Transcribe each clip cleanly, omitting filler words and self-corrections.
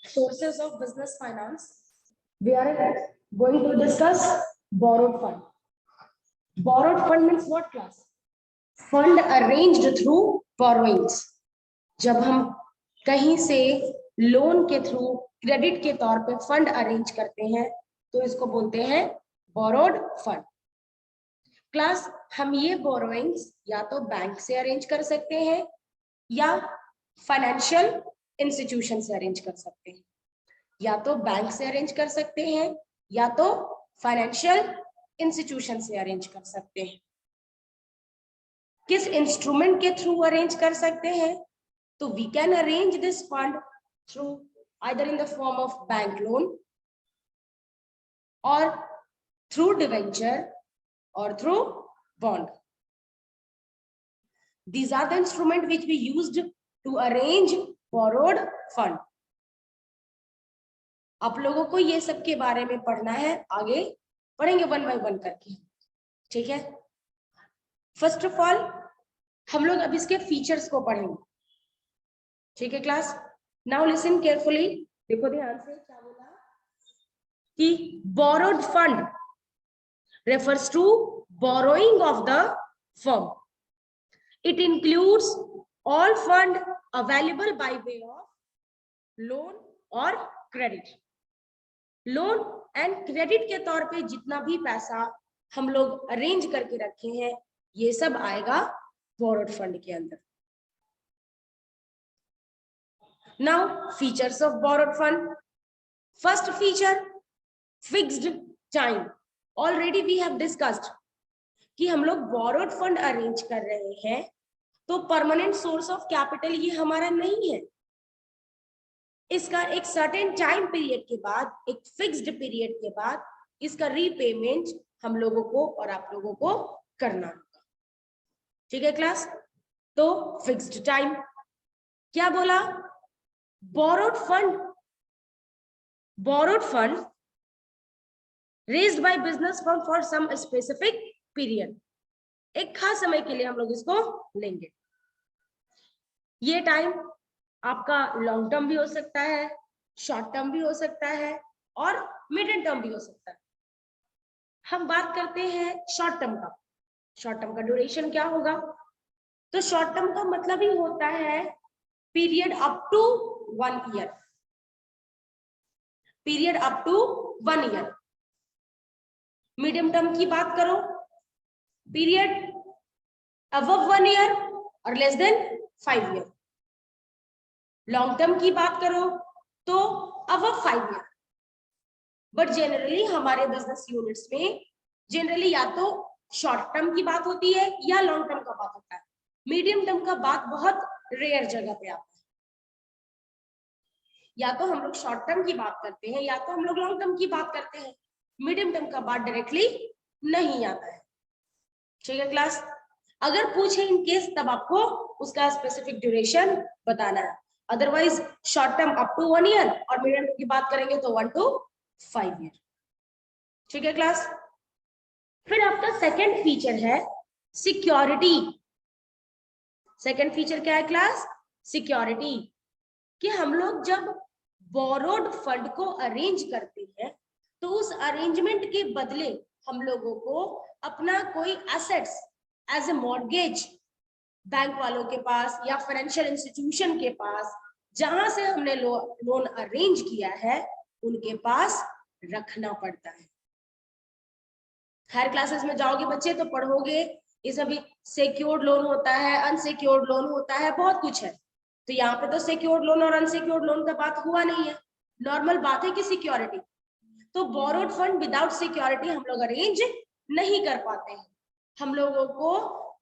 Sources of business finance. We are going to discuss borrowed fund. Borrowed fund means what class? Fund arranged through borrowings. जब हम कहीं से loan के through credit के तौर पे फंड अरेंज करते हैं तो इसको बोलते हैं बोरोड फंड। क्लास हम ये बोरोइंग्स या तो बैंक से अरेंज कर सकते हैं या फाइनेंशियल इंस्टीट्यूशन से अरेंज कर सकते हैं, या तो बैंक से अरेंज कर सकते हैं या तो फाइनेंशियल इंस्टीट्यूशन से अरेंज कर सकते हैं। किस इंस्ट्रूमेंट के थ्रू अरेंज कर सकते हैं? तो we can arrange this fund through either in the form of bank loan or through debenture or through bond. These are the instruments which we used to arrange borrowed fund. आप लोगों को ये सब के बारे में पढ़ना है, आगे पढ़ेंगे वन बाय वन करके, ठीक है। फर्स्ट ऑफ ऑल हम लोग अब इसके फीचर्स को पढ़ेंगे, ठीक है क्लास। नाउ लिसन केयरफुली, देखो ध्यान से क्या बोला कि borrowed fund refers to borrowing of the firm. It includes all fund available by way of loan or credit. Loan and credit के तौर पे जितना भी पैसा हम लोग अरेंज करके रखे हैं ये सब आएगा बोरोड फंड के अंदर। Now features of borrowed fund. First feature fixed time. Already we have discussed कि हम लोग बोरोड फंड अरेंज कर रहे हैं तो परमानेंट सोर्स ऑफ कैपिटल ये हमारा नहीं है। इसका एक सर्टेन टाइम पीरियड के बाद, एक फिक्स्ड पीरियड के बाद इसका रीपेमेंट हम लोगों को और आप लोगों को करना होगा, ठीक है क्लास। तो फिक्स्ड टाइम क्या बोला? Borrowed fund raised by business firm for some specific period. एक खास समय के लिए हम लोग इसको लेंगे। ये टाइम आपका लॉन्ग टर्म भी हो सकता है, शॉर्ट टर्म भी हो सकता है और मिड टर्म भी हो सकता है। हम बात करते हैं शॉर्ट टर्म का। शॉर्ट टर्म का ड्यूरेशन क्या होगा? तो शॉर्ट टर्म का मतलब ही होता है period up to 1 year. Period up to 1 year. Medium term की बात करो, पीरियड अबव 1 ईयर और less than 5 year. Long term की बात करो तो अबव 5 ईयर। बट जनरली हमारे बिजनेस यूनिट्स में जनरली या तो शॉर्ट टर्म की बात होती है या लॉन्ग टर्म का बात होता है। मीडियम टर्म का बात बहुत रेयर जगह पे आता है। या तो हम लोग शॉर्ट टर्म की बात करते हैं या तो हम लोग लॉन्ग टर्म की बात करते हैं। मीडियम टर्म का बात डायरेक्टली नहीं आता है, ठीक है क्लास। अगर पूछे इन केस तब आपको उसका स्पेसिफिक ड्यूरेशन बताना है। Otherwise short term up to 1 year और मीडियम टर्म की बात करेंगे तो 1 to 5 ईयर, ठीक है क्लास। फिर आपका सेकंड फीचर है सिक्योरिटी। सेकंड फीचर क्या है क्लास? सिक्योरिटी। कि हम लोग जब बोरोड फंड को अरेंज करते हैं तो उस अरेंजमेंट के बदले हम लोगों को अपना कोई assets as a mortgage bank वालों के पास या फाइनेंशियल इंस्टीट्यूशन के पास जहां से हमने लोन अरेंज किया है उनके पास रखना पड़ता है। हायर क्लासेस में जाओगे बच्चे तो पढ़ोगे इसमें भी सिक्योर्ड लोन होता है, अनसिक्योर्ड लोन होता है, बहुत कुछ है। तो यहाँ पे तो सिक्योर्ड लोन और अनसिक्योर्ड लोन का बात हुआ नहीं है, नॉर्मल बात है कि सिक्योरिटी। तो बोरोड फंड विदाउट सिक्योरिटी हम लोग अरेंज नहीं कर पाते हैं। हम लोगों को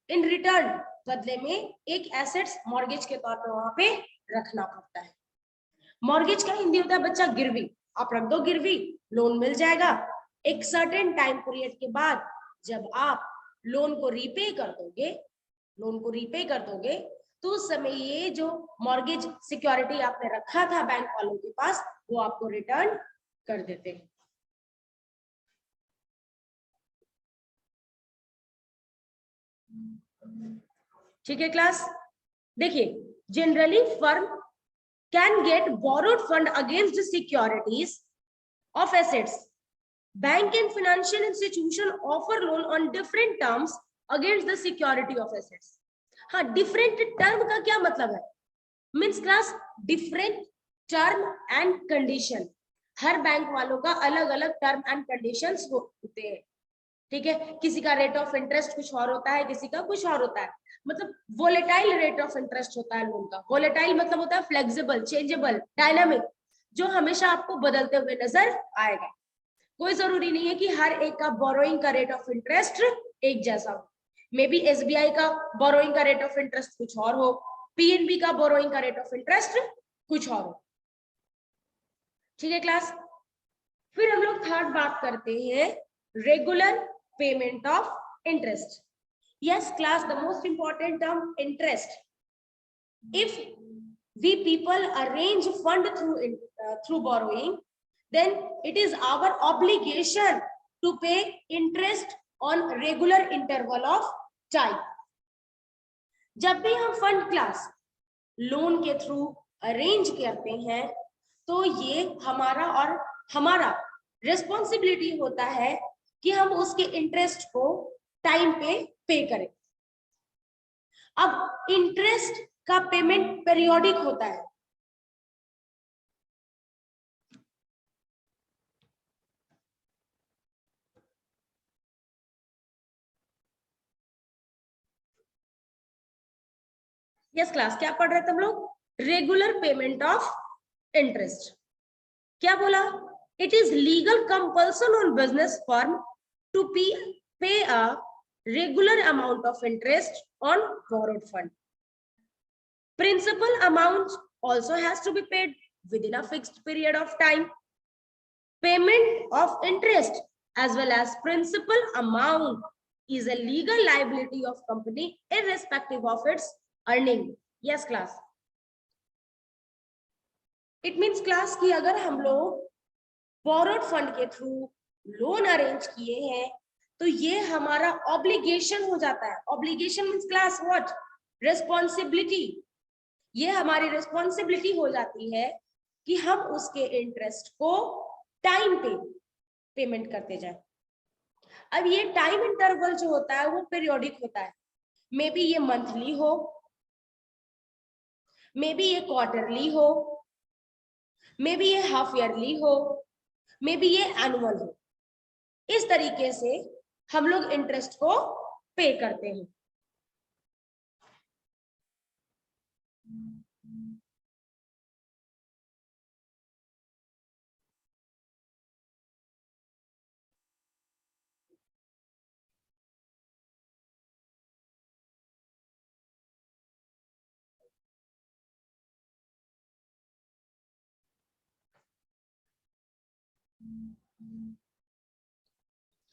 इन रिटर्न बदले में एक एसेट्स मॉर्गेज के तौर पे वहां पे रखना पड़ता है। मॉर्गेज का हिंदी होता है बच्चा गिरवी। आप रख दो गिरवी, लोन मिल जाएगा। एक सर्टेन टाइम पीरियड के बाद जब आप लोन को रीपे कर दोगे तो उस समय ये जो मॉर्गेज सिक्योरिटी आपने रखा था बैंक वालों के पास वो आपको रिटर्न कर देते हैं। ठीक है क्लास। देखिए Generally, firm can get borrowed fund against the securities of assets. Bank and financial institution offer loan on different terms against the security of assets. हाँ, different term का क्या मतलब है? Means class different term and condition. Her bank वालों का अलग अलग term and conditions होते हैं, ठीक है। किसी का रेट ऑफ इंटरेस्ट कुछ और होता है, किसी का कुछ और होता है। मतलब वोलेटाइल रेट ऑफ इंटरेस्ट होता है लोन का। वोलेटाइल मतलब होता है फ्लेक्सिबल, चेंजेबल, डायनामिक, जो हमेशा आपको बदलते हुए नजर आएगा। कोई जरूरी नहीं है कि हर एक का बोरोइंग का रेट ऑफ इंटरेस्ट एक जैसा हो। मे बी एसबीआई का बोरोइंग का रेट ऑफ इंटरेस्ट कुछ और हो, पीएनबी का बोरोइंग का रेट ऑफ इंटरेस्ट कुछ और हो, ठीक है क्लास। फिर हम लोग थर्ड बात करते हैं, regular payment of interest. Yes class, the most important term interest. If we people arrange fund through borrowing, then it is our obligation to pay interest on regular interval of time. जब भी हम fund class loan के through arrange करते हैं तो ये हमारा responsibility होता है कि हम उसके इंटरेस्ट को टाइम पे करें। अब इंटरेस्ट का पेमेंट पीरियोडिक होता है। यस क्लास, क्या पढ़ रहे थे हम लोग? Regular payment of interest. क्या बोला? It is legal compulsion on business firm to pay a regular amount of interest on borrowed fund. Principal amount also has to be paid within a fixed period of time. Payment of interest as well as principal amount is a legal liability of company irrespective of its earning. Yes class. It means class कि अगर हम लोग borrowed fund के through loan arrange किए हैं तो ये हमारा ऑब्लिगेशन हो जाता है। Obligation means class what? Responsibility. ये हमारी रिस्पॉन्सिबिलिटी हो जाती है कि हम उसके इंटरेस्ट को टाइम पे पेमेंट करते जाए। अब ये टाइम इंटरवल जो होता है वो पीरियोडिक होता है। मे बी ये मंथली हो, मे बी ये क्वार्टरली हो, मे बी ये हाफ ईयरली हो, मे बी ये एनुअल हो। इस तरीके से हम लोग इंटरेस्ट को पे करते हैं।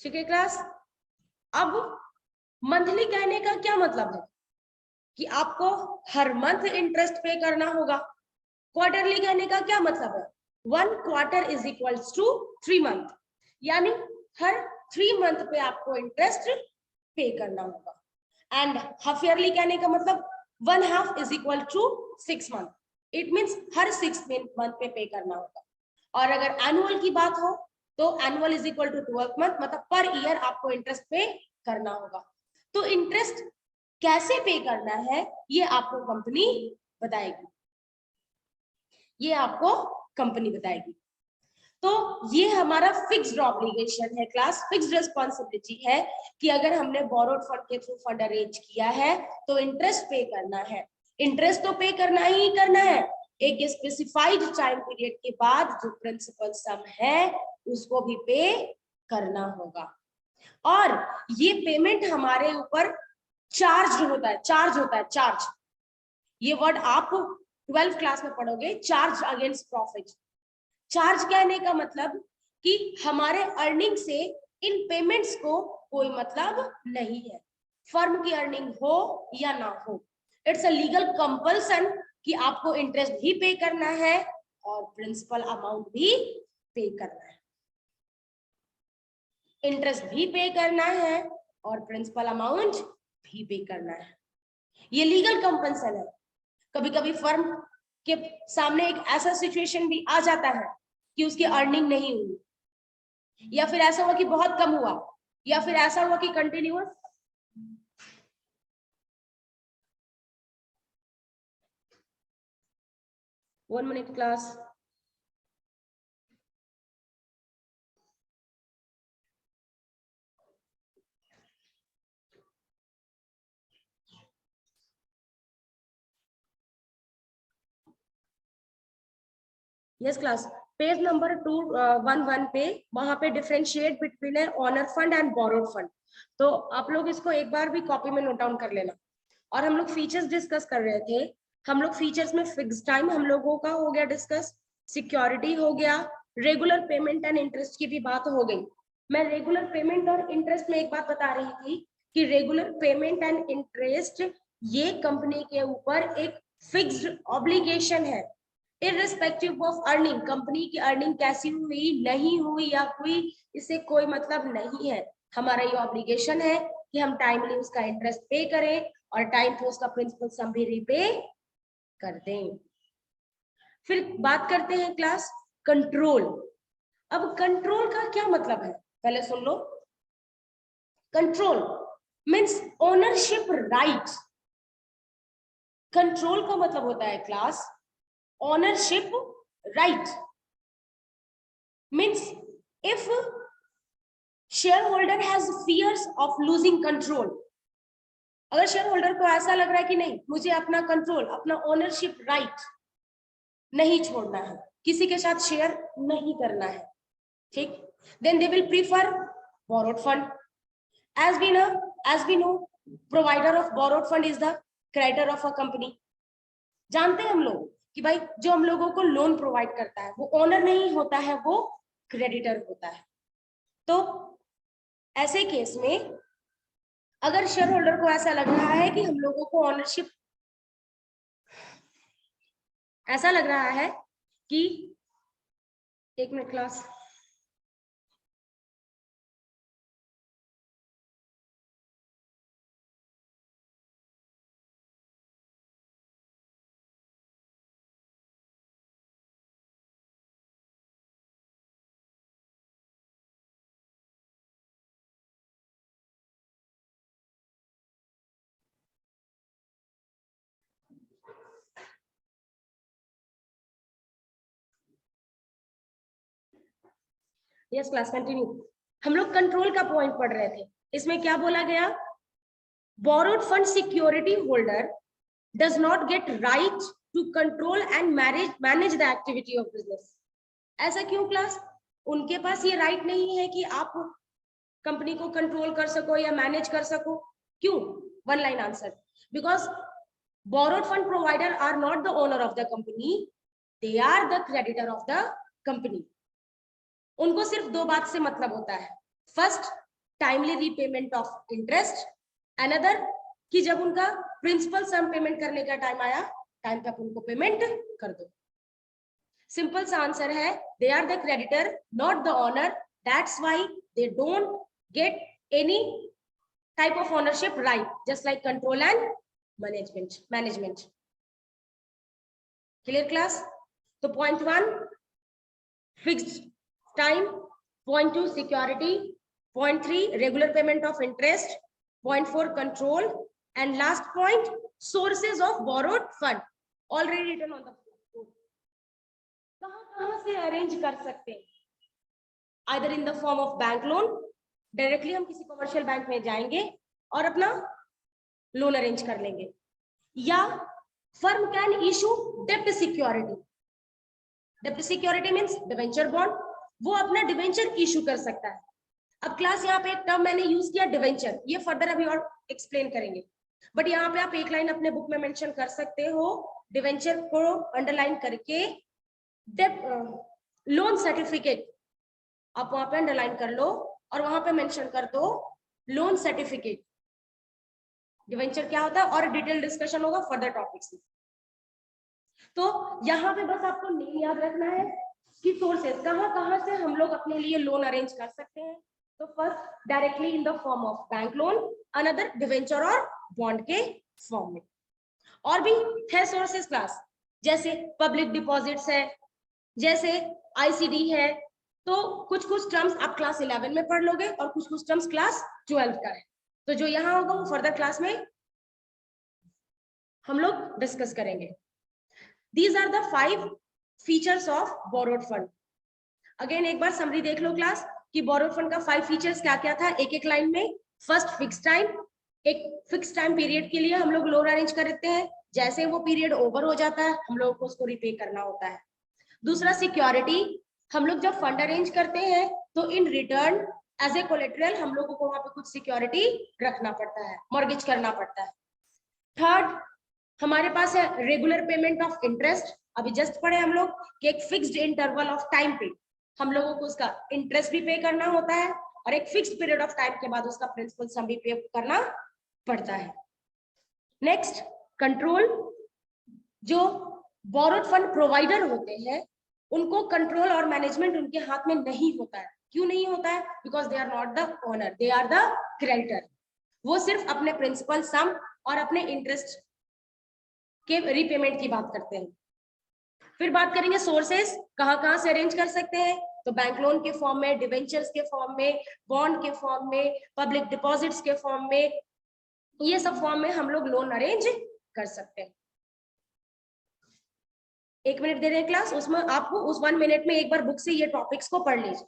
ठीक है क्लास। अब मंथली कहने का क्या मतलब है कि आपको हर मंथ इंटरेस्ट पे करना होगा। क्वार्टरली कहने का क्या मतलब है? 1 quarter is equals to 3 month, यानी हर 3 मंथ पे आपको इंटरेस्ट पे करना होगा। एंड हाफ ईयरली कहने का मतलब 1 half is equal to 6 month. It means हर 6 मंथ पे करना होगा। और अगर एनुअल की बात हो तो annual is equal to 12 month, मतलब पर ईयर आपको इंटरेस्ट पे करना होगा। तो इंटरेस्ट कैसे पे करना है ये आपको कंपनी बताएगी, ये आपको कंपनी बताएगी। तो ये हमारा फिक्स्ड ऑब्लिगेशन है क्लास, फिक्स्ड रिस्पॉन्सिबिलिटी है कि अगर हमने बोरोड फंड के थ्रू फंड अरेंज किया है तो इंटरेस्ट पे करना है। इंटरेस्ट तो पे करना ही करना है। एक स्पेसिफाइड टाइम पीरियड के बाद जो प्रिंसिपल सम है उसको भी पे करना होगा। और ये पेमेंट हमारे ऊपर चार्ज होता है, चार्ज। ये वर्ड आप 12th क्लास में पढ़ोगे, चार्ज अगेंस्ट प्रॉफिट। चार्ज कहने का मतलब कि हमारे अर्निंग से इन पेमेंट्स को कोई मतलब नहीं है, फर्म की अर्निंग हो या ना हो। इट्स अ लीगल कंपल्सन कि आपको इंटरेस्ट भी पे करना है और प्रिंसिपल अमाउंट भी पे करना है। इंटरेस्ट भी पे करना है और प्रिंसिपल अमाउंट भी पे करना है। ये लीगल कंपल्सन है। कभी कभी फर्म के सामने एक ऐसा सिचुएशन भी आ जाता है कि उसकी अर्निंग नहीं हुई, या फिर ऐसा हुआ कि बहुत कम हुआ, या फिर ऐसा हुआ कि continuous one minute class. Yes class, page number 211 पे वहां पे differentiate between a owner fund and borrowed fund. तो आप लोग इसको एक बार भी कॉपी में नोट डाउन कर लेना। और हम लोग फीचर्स डिस्कस कर रहे थे। हम लोग फीचर्स में फिक्स टाइम हम लोगों का हो गया डिस्कस, सिक्योरिटी हो गया, रेगुलर पेमेंट एंड इंटरेस्ट की भी बात हो गई। मैं रेगुलर पेमेंट और इंटरेस्ट में एक बात बता रही थी कि रेगुलर पेमेंट एंड इंटरेस्ट ये कंपनी के ऊपर एक फिक्स्ड ऑब्लिगेशन है, इररिस्पेक्टिव ऑफ अर्निंग। कंपनी की अर्निंग कैसी हुई, नहीं हुई या हुई, इससे कोई मतलब नहीं है। हमारा ये ऑब्लिगेशन है कि हम टाइमली उसका इंटरेस्ट पे करें और टाइम पे उसका प्रिंसिपल सम भी रीपे कर दें। फिर बात करते हैं क्लास कंट्रोल। अब कंट्रोल का क्या मतलब है, पहले सुन लो। Control means ownership right. Control का मतलब होता है class ownership right, means if shareholder has fears of losing control, अगर शेयर होल्डर को ऐसा लग रहा है कि नहीं मुझे अपना कंट्रोल, अपना ओनरशिप राइट नहीं छोड़ना है, किसी के साथ शेयर नहीं करना है, ठीक, then they will prefer borrowed fund. As we know provider of borrowed fund is the creditor of a company. जानते हैं हम लोग कि भाई जो हम लोगों को लोन प्रोवाइड करता है वो ओनर नहीं होता है, वो क्रेडिटर होता है। तो ऐसे केस में अगर शेयर होल्डर को ऐसा लग रहा है कि हम लोगों को ओनरशिप, ऐसा लग रहा है कि, एक minute class, yes class continue. हम लोग कंट्रोल का पॉइंट पढ़ रहे थे, इसमें क्या बोला गया, borrowed fund security holder does not get right to control and manage the activity of business. ऐसा क्यों क्लास, उनके पास ये राइट नहीं है कि आप कंपनी को कंट्रोल कर सको या मैनेज कर सको, क्यों? One line answer, because borrowed fund provider are not the owner of the company, they are the creditor of the company. उनको सिर्फ दो बात से मतलब होता है, first timely repayment of interest, another कि जब उनका प्रिंसिपल सम पेमेंट करने का टाइम आया, टाइम पे आप उनको पेमेंट कर दो। सिंपल सा आंसर है, they are the creditor not the owner, that's why they don't get any type of ownership right, just like control and management. Clear class? तो point 1 fixed time, point 2 security, point 3 regular payment of interest, point 4 control, and last point sources of borrowed fund already written on the board. कहां से arrange कर सकते हैं, either in the form of bank loan, directly हम किसी commercial bank में जाएंगे और अपना लोन अरेंज कर लेंगे, या फर्म कैन इशू डेप्ट सिक्योरिटी। डेप्ट सिक्योरिटी मींस डिवेंचर बॉन्ड, वो अपना डिवेंचर इशू कर सकता है। अब क्लास यहाँ पे एक टर्म मैंने यूज किया डिवेंचर, ये फर्दर अभी और एक्सप्लेन करेंगे, बट यहाँ पे आप एक लाइन अपने बुक में मेंशन कर सकते हो, डिवेंचर को अंडरलाइन करके लोन सर्टिफिकेट आप वहां पे अंडरलाइन कर लो और वहां पे मेंशन कर दो लोन सर्टिफिकेट। डिवेंचर क्या होता है और डिटेल डिस्कशन होगा फर्दर टॉपिक्स में। तो यहाँ पे बस आपको नेम याद रखना है कि सोर्सेस कहाँ से हम लोग अपने लिए लोन अरेंज कर सकते हैं। तो first directly in the form of bank loan, another debenture और बॉन्ड के फॉर्म में। और भी है सोर्सेस क्लास, जैसे पब्लिक डिपॉजिट्स है, जैसे आईसीडी है। तो कुछ कुछ टर्म्स आप क्लास 11 में पढ़ लोगे और कुछ कुछ टर्म्स क्लास 12 का है। तो जो यहाँ होगा वो फर्दर क्लास में हम लोग डिस्कस करेंगे। These are the 5 features of borrowed fund. Again एक बार समरी देख लो क्लास कि borrowed fund का 5 फीचर्स क्या क्या था एक एक लाइन में। फर्स्ट फिक्स टाइम, एक फिक्स टाइम पीरियड के लिए हम लोग लोन अरेंज करते हैं, जैसे वो पीरियड ओवर हो जाता है हम लोग को उसको रिपे करना होता है। दूसरा सिक्योरिटी, हम लोग जब फंड अरेंज करते हैं तो in return as a collateral हम लोगों को वहां पे कुछ सिक्योरिटी रखना पड़ता है, मॉर्गेज करना पड़ता है। थर्ड, हमारे पास है रेगुलर पेमेंट ऑफ इंटरेस्ट। अभी जस्ट पढ़े हम लोग कि एक फिक्स्ड इंटरवल ऑफ टाइम पे हम लोगों को उसका इंटरेस्ट भी पे करना होता है और एक फिक्स्ड पीरियड ऑफ टाइम के बाद उसका प्रिंसिपल सम भी पे करना पड़ता है। नेक्स्ट, कंट्रोल, जो बोरोड फंड प्रोवाइडर होते हैं उनको कंट्रोल और मैनेजमेंट उनके हाथ में नहीं होता है। क्यों नहीं होता है? Because they are not the owner, they are the creditor. वो सिर्फ अपने प्रिंसिपल सम और अपने इंटरेस्ट के रीपेमेंट की बात करते हैं। फिर बात करेंगे सोर्सेस, कहां से अरेंज कर सकते हैं, तो बैंक लोन के फॉर्म में, डिवेंचर्स के फॉर्म में, बॉन्ड के फॉर्म में, पब्लिक डिपॉजिट्स के फॉर्म में, ये सब फॉर्म में हम लोग लोन अरेंज कर सकते हैं। 1 मिनट दे रहे हैं क्लास, उसमें आपको उस 1 मिनट में एक बार बुक से ये टॉपिक्स को पढ़ लीजिए।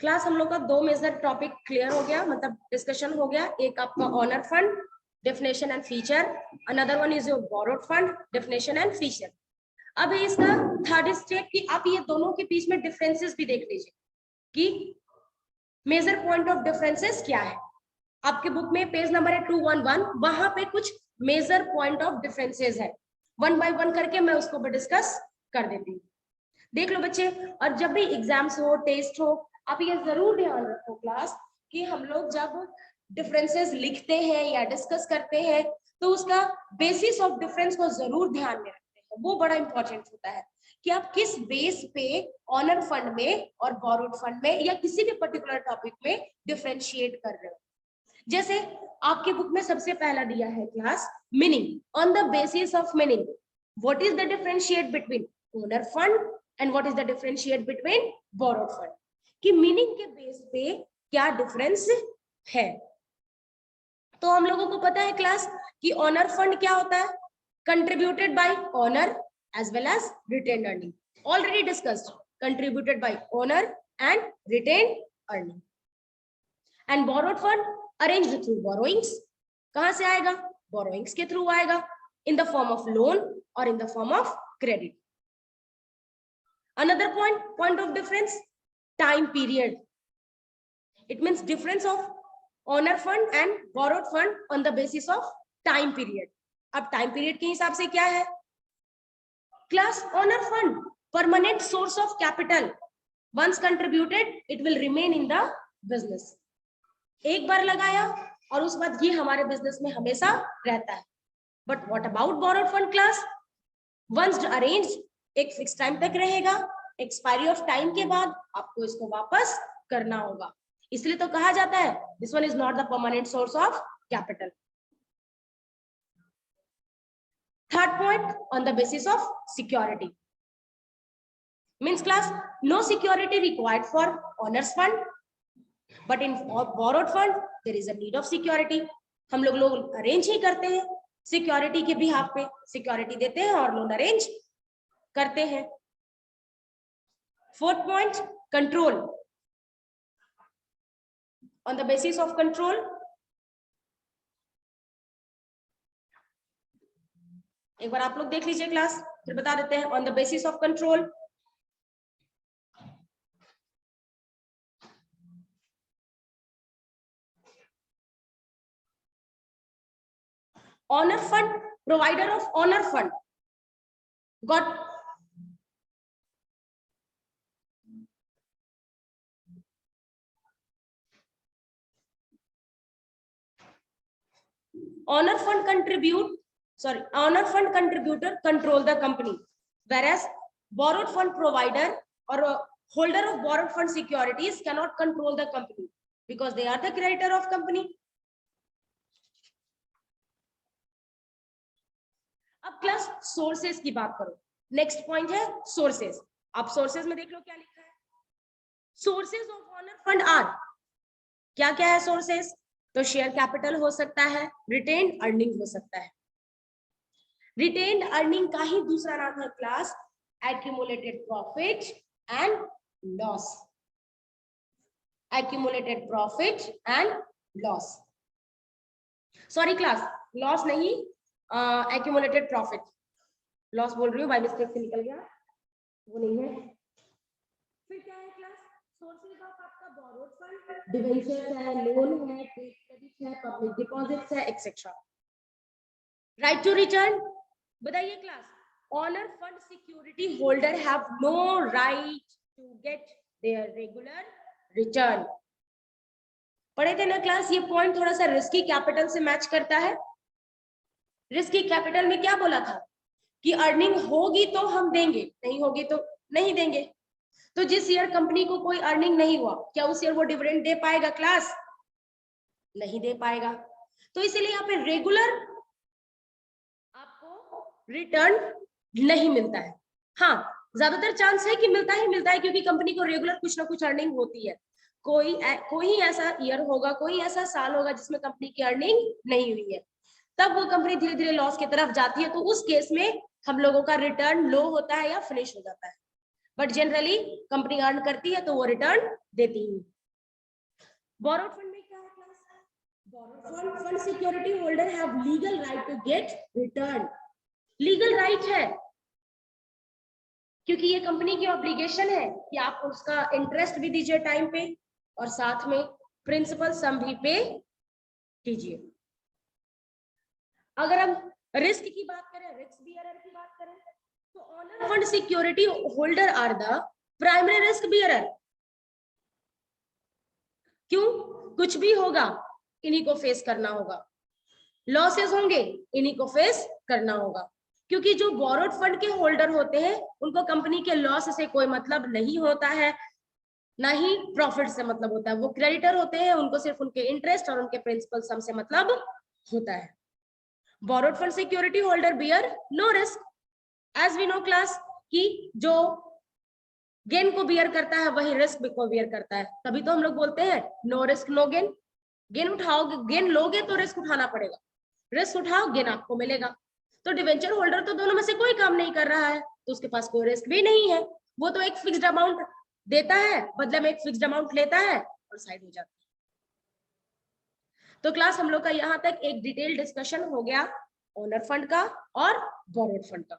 क्लास हम लोग का 2 मेजर टॉपिक क्लियर हो गया, मतलब डिस्कशन हो गया। एक आपका owner fund definition and feature, another one is your borrowed fund definition and feature. अब है इसका थर्ड स्टेप कि आप ये दोनों के बीच में डिफरेंसेस भी देख लीजिए कि मेजर पॉइंट ऑफ डिफरेंसेस क्या है। आपके बुक में पेज नंबर है 211, वहां पे कुछ मेजर पॉइंट ऑफ डिफरेंसेस है। 1 बाय 1 करके मैं उसको भी डिस्कस कर देती हूँ। देख लो बच्चे, और जब भी एग्जाम्स हो, टेस्ट हो, आप ये जरूर ध्यान रखो क्लास कि हम लोग जब डिफरेंसेस लिखते हैं या डिस्कस करते हैं तो उसका बेसिस ऑफ डिफरेंस को जरूर ध्यान में रखते हैं। वो बड़ा इंपॉर्टेंट होता है कि आप किस बेस पे ऑनर फंड में और बोरोड फंड में या किसी भी पर्टिकुलर टॉपिक में डिफरेंशिएट कर रहे हो। जैसे आपके बुक में सबसे पहला दिया है class meaning, on the basis of meaning what is the differentiate between owner fund and what is the differentiate between borrowed fund, कि मीनिंग के बेस पे क्या डिफरेंस है। तो हम लोगों को पता है क्लास कि ऑनर फंड क्या होता है, contributed by owner as well as retained earning, already discussed, contributed by owner and retained earning. And borrowed fund arranged through borrowings, कहां से आएगा, बोरोइंग्स के थ्रू आएगा, in the form of loan और in the form of credit. Another point of difference, time period. It means difference of owner fund and borrowed fund on the basis of time period. अब time period के हिसाब से क्या है class, owner fund permanent source of capital, once contributed it will remain in the business. एक बार लगाया और उस बाद ये हमारे बिजनेस में हमेशा रहता है। But what about borrowed fund class? Once arranged एक फिक्स टाइम तक रहेगा, एक्सपायरी ऑफ टाइम के बाद आपको इसको वापस करना होगा, इसलिए तो कहा जाता है this one is not the permanent source of capital. Third point, on the basis of security, means class no security required for owners fund but in borrowed fund there is a need of security. हम लोग arrange ही करते हैं security के behalf पे, security देते हैं और loan arrange करते हैं। Fourth point, control, on the basis of control, एक बार आप लोग देख लीजिए क्लास, फिर बता देते हैं। On the basis of control, owner fund, provider of owner fund got honor fund contributor control the company, whereas borrowed fund provider or holder of borrowed fund securities cannot control the company because they are the creditor of company. अब class sources की बात करो. Next point है sources. आप sources में देख लो क्या लिखा है. Sources of owner fund are, क्या क्या है सोर्सेस? तो शेयर कैपिटल हो सकता है, रिटेन्ड अर्निंग हो सकता है. रिटेन्ड अर्निंग का ही दूसरा नाम है class accumulated profit and loss. Accumulated profit and loss, sorry class, loss नहीं, एक्यूमुलेटेड प्रॉफिट. लॉस बोल रही हूँ, बाय मिस्टेक से निकल गया, वो नहीं है. फिर क्या है क्लास? सोर्सेज ऑफ आपका बोरोड फंड, डिवेंचर्स है, लोन है, ट्रेड क्रेडिट है, पब्लिक डिपॉजिट्स है, एक्सेट्रा. राइट टू रिटर्न, बताइए class. Owner fund security holder have no right to get their regular return. पढ़े थे ना क्लास, ये पॉइंट थोड़ा सा रिस्की कैपिटल से मैच करता है. रिस्की कैपिटल में क्या बोला था कि अर्निंग होगी तो हम देंगे, नहीं होगी तो नहीं देंगे. तो जिस ईयर कंपनी को कोई अर्निंग नहीं हुआ, क्या उस ईयर वो डिविडेंड दे पाएगा क्लास? नहीं दे पाएगा. तो इसीलिए यहाँ पे रेगुलर आपको रिटर्न नहीं मिलता है. हाँ, ज्यादातर चांस है कि मिलता है क्योंकि कंपनी को रेगुलर कुछ ना कुछ अर्निंग होती है. कोई ऐसा ईयर होगा, कोई ऐसा साल होगा जिसमें कंपनी की अर्निंग नहीं हुई है, तब वो कंपनी धीरे धीरे लॉस की तरफ जाती है. तो उस केस में हम लोगों का रिटर्न लो होता है या फिनिश हो जाता है. बट जनरली कंपनी अर्न करती है तो वो रिटर्न देती है. बोरोड फंड में क्या है class? Borrowed fund security holder have legal right to get return. Legal right है क्योंकि ये कंपनी की ऑब्लिगेशन है कि आप उसका इंटरेस्ट भी दीजिए टाइम पे और साथ में प्रिंसिपल सम भी पे कीजिए. अगर हम रिस्क की बात करें, रिस्क बियरर की बात करें, तो owner fund security holder are the primary risk bearer. क्यों? कुछ भी होगा इन्हीं को फेस करना होगा, लॉसेस होंगे इन्हीं को फेस करना होगा. क्योंकि जो बोरोड फंड के होल्डर होते हैं उनको कंपनी के लॉस से कोई मतलब नहीं होता है, ना ही प्रॉफिट से मतलब होता है. वो क्रेडिटर होते हैं, उनको सिर्फ उनके इंटरेस्ट और उनके प्रिंसिपल सम से मतलब होता है. Borrowed fund security holder bear no risk. As we know class कि जो गेन को बियर करता है वही रिस्क को बियर करता है. तभी तो हम लोग बोलते हैं no risk no gain. Gain उठाओगे, गेन लोगे तो रिस्क उठाना पड़ेगा, रिस्क उठाओ गेन आपको मिलेगा. तो डिवेंचर होल्डर तो दोनों में से कोई काम नहीं कर रहा है, तो उसके पास कोई रिस्क भी नहीं है. वो तो एक फिक्स्ड अमाउंट देता है, बदले में एक फिक्स्ड अमाउंट लेता है और साइड हो जाता है. तो क्लास हम लोग का यहाँ तक एक डिटेल डिस्कशन हो गया ओनर फंड का और बोरोड फंड का.